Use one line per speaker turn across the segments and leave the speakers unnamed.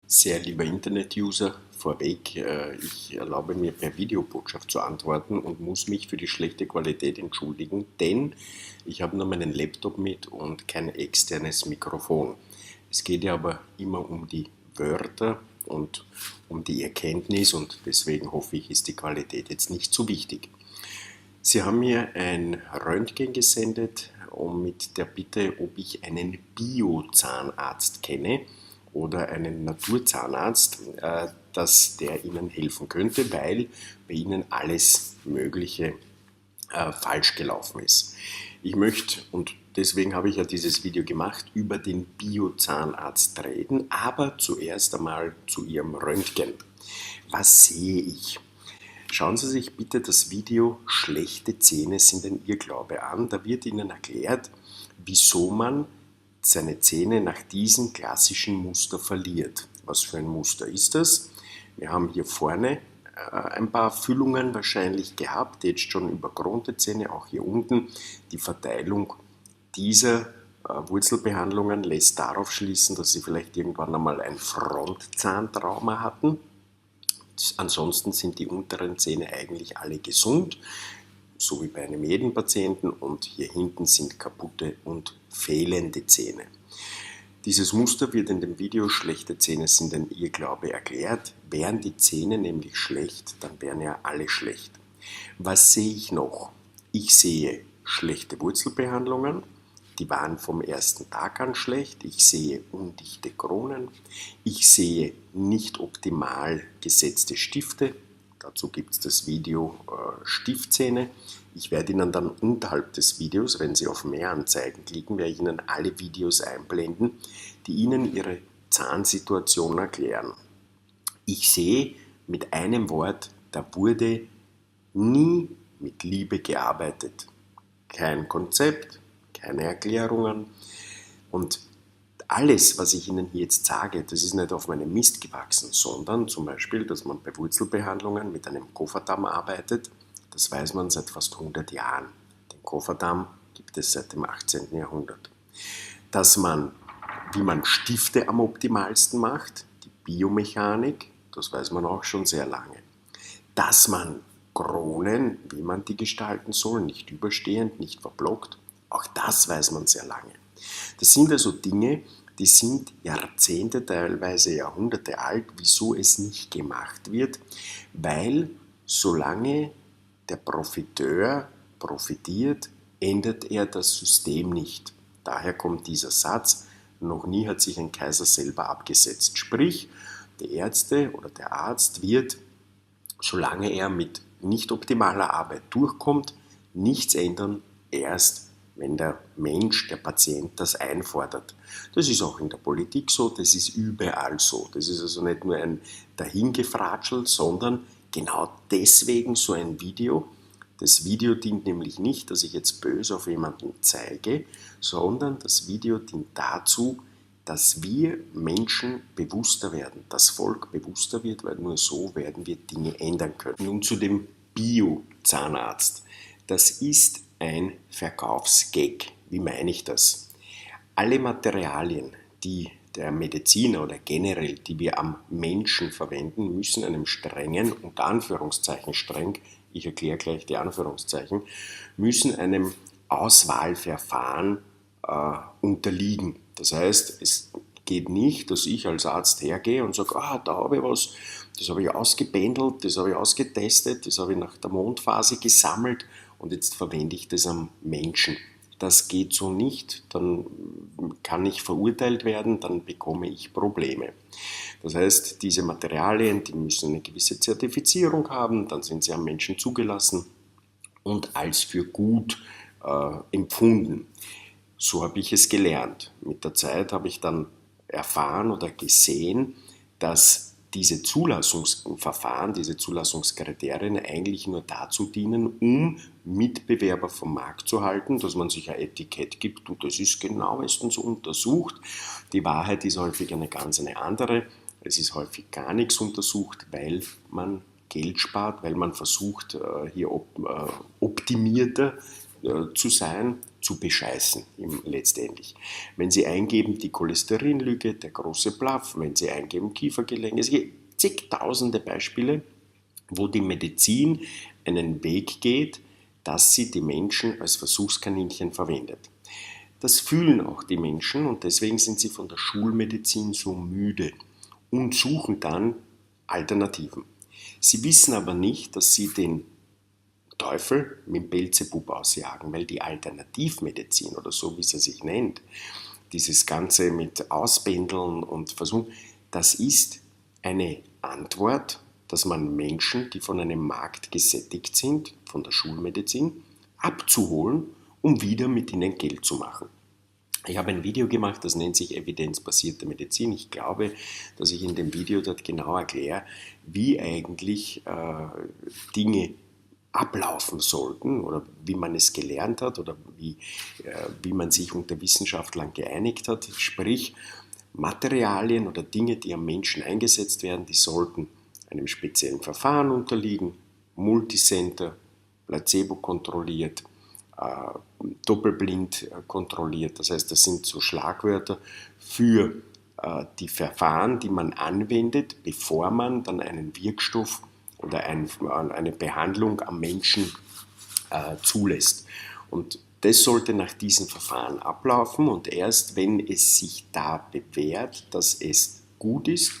Sehr lieber Internet-User, vorweg, ich erlaube mir per Videobotschaft zu antworten und muss mich für die schlechte Qualität entschuldigen, denn ich habe nur meinen Laptop mit und kein externes Mikrofon. Es geht ja aber immer um die Wörter und um die Erkenntnis und deswegen hoffe ich, ist die Qualität jetzt nicht so wichtig. Sie haben mir ein Röntgen gesendet und mit der Bitte, ob ich einen Biozahnarzt kenne oder einen Naturzahnarzt, dass der Ihnen helfen könnte, weil bei Ihnen alles Mögliche falsch gelaufen ist. Ich möchte, und deswegen habe ich ja dieses Video gemacht, über den Biozahnarzt reden, aber zuerst einmal zu Ihrem Röntgen. Was sehe ich? Schauen Sie sich bitte das Video "Schlechte Zähne sind ein Irrglaube" an. Da wird Ihnen erklärt, wieso man seine Zähne nach diesem klassischen Muster verliert. Was für ein Muster ist das? Wir haben hier vorne ein paar Füllungen wahrscheinlich gehabt, jetzt schon überkronte Zähne, auch hier unten. Die Verteilung dieser Wurzelbehandlungen lässt darauf schließen, dass Sie vielleicht irgendwann einmal ein Frontzahntrauma hatten. Ansonsten sind die unteren Zähne eigentlich alle gesund, so wie bei einem jeden Patienten, und hier hinten sind kaputte und fehlende Zähne. Dieses Muster wird in dem Video "Schlechte Zähne sind ein Irrglaube" erklärt. Wären die Zähne nämlich schlecht, dann wären ja alle schlecht. Was sehe ich noch? Ich sehe schlechte Wurzelbehandlungen, die waren vom ersten Tag an schlecht. Ich sehe undichte Kronen. Ich sehe nicht optimal gesetzte Stifte. Dazu gibt es das Video Stiftzähne. Ich werde Ihnen dann unterhalb des Videos, wenn Sie auf mehr Anzeigen klicken, werde ich Ihnen alle Videos einblenden, die Ihnen Ihre Zahnsituation erklären. Ich sehe mit einem Wort, da wurde nie mit Liebe gearbeitet. Kein Konzept, keine Erklärungen. Und alles, was ich Ihnen hier jetzt sage, das ist nicht auf meinem Mist gewachsen, sondern zum Beispiel, dass man bei Wurzelbehandlungen mit einem Kofferdamm arbeitet. Das weiß man seit fast 100 Jahren. Den Kofferdamm gibt es seit dem 18. Jahrhundert. Dass man, wie man Stifte am optimalsten macht, die Biomechanik, das weiß man auch schon sehr lange. Dass man Kronen, wie man die gestalten soll, nicht überstehend, nicht verblockt, auch das weiß man sehr lange. Das sind also Dinge, die sind Jahrzehnte, teilweise Jahrhunderte alt, wieso es nicht gemacht wird, weil solange der Profiteur profitiert, ändert er das System nicht. Daher kommt dieser Satz: Noch nie hat sich ein Kaiser selber abgesetzt. Sprich, der Ärzte oder der Arzt wird, solange er mit nicht optimaler Arbeit durchkommt, nichts ändern, erst wenn der Mensch, der Patient, das einfordert. Das ist auch in der Politik so, das ist überall so. Das ist also nicht nur ein Dahingefratschel, sondern genau deswegen so ein Video. Das Video dient nämlich nicht, dass ich jetzt böse auf jemanden zeige, sondern das Video dient dazu, dass wir Menschen bewusster werden, das Volk bewusster wird, weil nur so werden wir Dinge ändern können. Nun zu dem Bio-Zahnarzt. Das ist ein Verkaufsgag. Wie meine ich das? Alle Materialien, die der Mediziner oder generell, die wir am Menschen verwenden, müssen einem strengen, unter Anführungszeichen streng, ich erkläre gleich die Anführungszeichen, müssen einem Auswahlverfahren unterliegen. Das heißt, es geht nicht, dass ich als Arzt hergehe und sage, da habe ich was, das habe ich ausgebändelt, das habe ich ausgetestet, das habe ich nach der Mondphase gesammelt und jetzt verwende ich das am Menschen. Das geht so nicht, dann kann ich verurteilt werden, dann bekomme ich Probleme. Das heißt, diese Materialien, die müssen eine gewisse Zertifizierung haben, dann sind sie am Menschen zugelassen und als für gut empfunden. So habe ich es gelernt. Mit der Zeit habe ich dann erfahren oder gesehen, dass diese Zulassungsverfahren, diese Zulassungskriterien eigentlich nur dazu dienen, um Mitbewerber vom Markt zu halten, dass man sich ein Etikett gibt und das ist genauestens untersucht. Die Wahrheit ist häufig eine ganz andere. Es ist häufig gar nichts untersucht, weil man Geld spart, weil man versucht, hier optimierter zu sein, zu bescheißen letztendlich. Wenn Sie eingeben die Cholesterinlüge, der große Bluff, wenn Sie eingeben Kiefergelenk, es gibt zigtausende Beispiele, wo die Medizin einen Weg geht, dass sie die Menschen als Versuchskaninchen verwendet. Das fühlen auch die Menschen und deswegen sind sie von der Schulmedizin so müde und suchen dann Alternativen. Sie wissen aber nicht, dass sie den Teufel mit dem Beelzebub ausjagen, weil die Alternativmedizin oder so wie sie sich nennt, dieses Ganze mit Auspendeln und Versuchen, das ist eine Antwort, dass man Menschen, die von einem Markt gesättigt sind, von der Schulmedizin, abzuholen, um wieder mit ihnen Geld zu machen. Ich habe ein Video gemacht, das nennt sich evidenzbasierte Medizin. Ich glaube, dass ich in dem Video dort genau erkläre, wie eigentlich Dinge ablaufen sollten oder wie man es gelernt hat oder wie man sich unter Wissenschaftlern geeinigt hat. Sprich, Materialien oder Dinge, die am Menschen eingesetzt werden, die sollten einem speziellen Verfahren unterliegen, Multicenter, Placebo kontrolliert, doppelblind kontrolliert. Das heißt, das sind so Schlagwörter für die Verfahren, die man anwendet, bevor man dann einen Wirkstoff oder eine Behandlung am Menschen zulässt. Und das sollte nach diesen Verfahren ablaufen und erst wenn es sich da bewährt, dass es gut ist,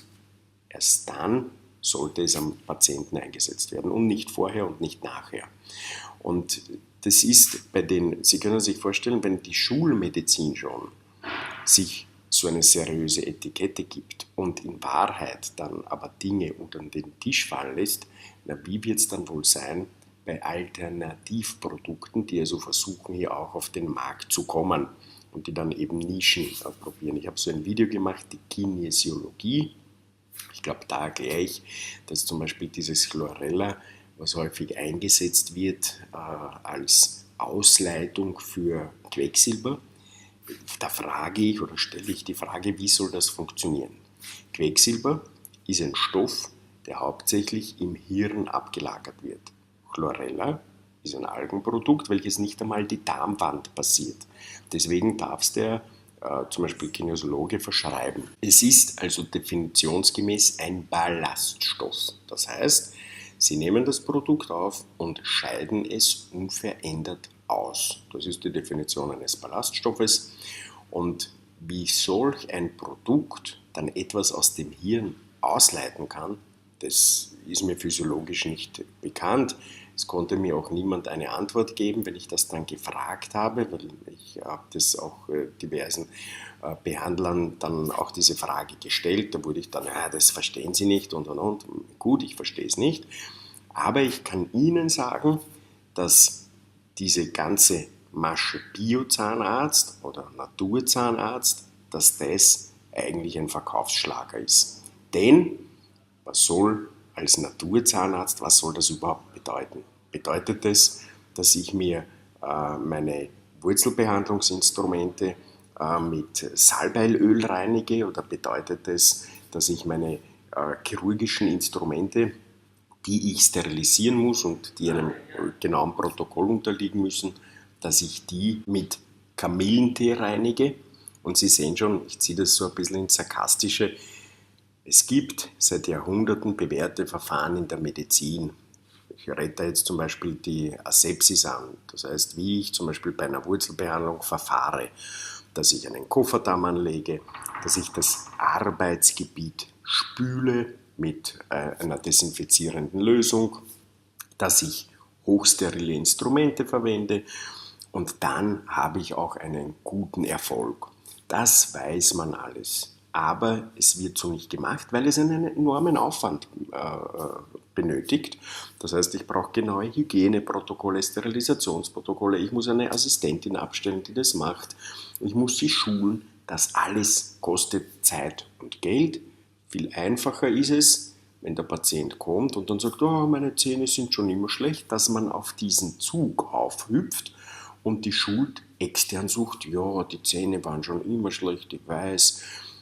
erst dann sollte es am Patienten eingesetzt werden und nicht vorher und nicht nachher. Und das ist bei den, Sie können sich vorstellen, wenn die Schulmedizin schon sich so eine seriöse Etikette gibt und in Wahrheit dann aber Dinge unter den Tisch fallen lässt, na, wie wird es dann wohl sein bei Alternativprodukten, die also versuchen, hier auch auf den Markt zu kommen und die dann eben Nischen probieren. Ich habe so ein Video gemacht, die Kinesiologie. Ich glaube, da erkläre ich, dass zum Beispiel dieses Chlorella, was häufig eingesetzt wird als Ausleitung für Quecksilber, da frage ich oder stelle ich die Frage, wie soll das funktionieren? Quecksilber ist ein Stoff, der hauptsächlich im Hirn abgelagert wird. Chlorella ist ein Algenprodukt, welches nicht einmal die Darmwand passiert. Deswegen darf es der zum Beispiel Kinesiologe verschreiben. Es ist also definitionsgemäß ein Ballaststoff. Das heißt, Sie nehmen das Produkt auf und scheiden es unverändert aus. Das ist die Definition eines Ballaststoffes. Und wie solch ein Produkt dann etwas aus dem Hirn ausleiten kann, das ist mir physiologisch nicht bekannt. Es konnte mir auch niemand eine Antwort geben, wenn ich das dann gefragt habe, weil ich habe das auch diversen Behandlern dann auch diese Frage gestellt. Da wurde ich dann, das verstehen Sie nicht und. Gut, ich verstehe es nicht. Aber ich kann Ihnen sagen, dass diese ganze Masche Biozahnarzt oder Naturzahnarzt, dass das eigentlich ein Verkaufsschlager ist. Denn was soll als Naturzahnarzt, was soll das überhaupt bedeuten? Bedeutet das, dass ich mir meine Wurzelbehandlungsinstrumente mit Salbeilöl reinige oder bedeutet das, dass ich meine chirurgischen Instrumente, die ich sterilisieren muss und die einem genauen Protokoll unterliegen müssen, dass ich die mit Kamillentee reinige? Und Sie sehen schon, ich ziehe das so ein bisschen ins Sarkastische. Es gibt seit Jahrhunderten bewährte Verfahren in der Medizin. Ich rede da jetzt zum Beispiel die Asepsis an. Das heißt, wie ich zum Beispiel bei einer Wurzelbehandlung verfahre, dass ich einen Kofferdamm anlege, dass ich das Arbeitsgebiet spüle mit einer desinfizierenden Lösung, dass ich hochsterile Instrumente verwende und dann habe ich auch einen guten Erfolg. Das weiß man alles. Aber es wird so nicht gemacht, weil es einen enormen Aufwand benötigt. Das heißt, ich brauche genaue Hygieneprotokolle, Sterilisationsprotokolle, ich muss eine Assistentin abstellen, die das macht, ich muss sie schulen. Das alles kostet Zeit und Geld. Viel einfacher ist es, wenn der Patient kommt und dann sagt, oh, meine Zähne sind schon immer schlecht, dass man auf diesen Zug aufhüpft und die Schuld extern sucht, ja, die Zähne waren schon immer schlecht, ich weiß.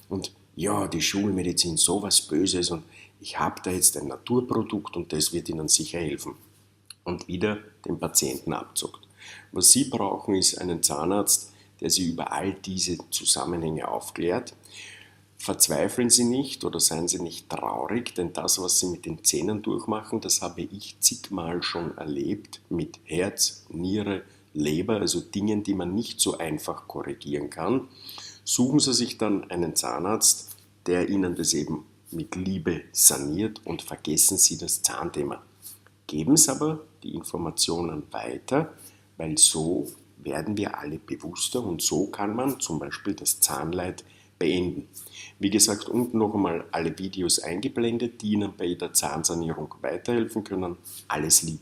Und ja, die Schulmedizin, sowas Böses und ich habe da jetzt ein Naturprodukt und das wird Ihnen sicher helfen. Und wieder den Patienten abzockt. Was Sie brauchen, ist einen Zahnarzt, der Sie über all diese Zusammenhänge aufklärt. Verzweifeln Sie nicht oder seien Sie nicht traurig, denn das, was Sie mit den Zähnen durchmachen, das habe ich zigmal schon erlebt mit Herz, Niere, Leber, also Dingen, die man nicht so einfach korrigieren kann. Suchen Sie sich dann einen Zahnarzt, der Ihnen das eben mit Liebe saniert, und vergessen Sie das Zahnthema. Geben Sie aber die Informationen weiter, weil so werden wir alle bewusster und so kann man zum Beispiel das Zahnleid beenden. Wie gesagt, unten noch einmal alle Videos eingeblendet, die Ihnen bei der Zahnsanierung weiterhelfen können. Alles Liebe!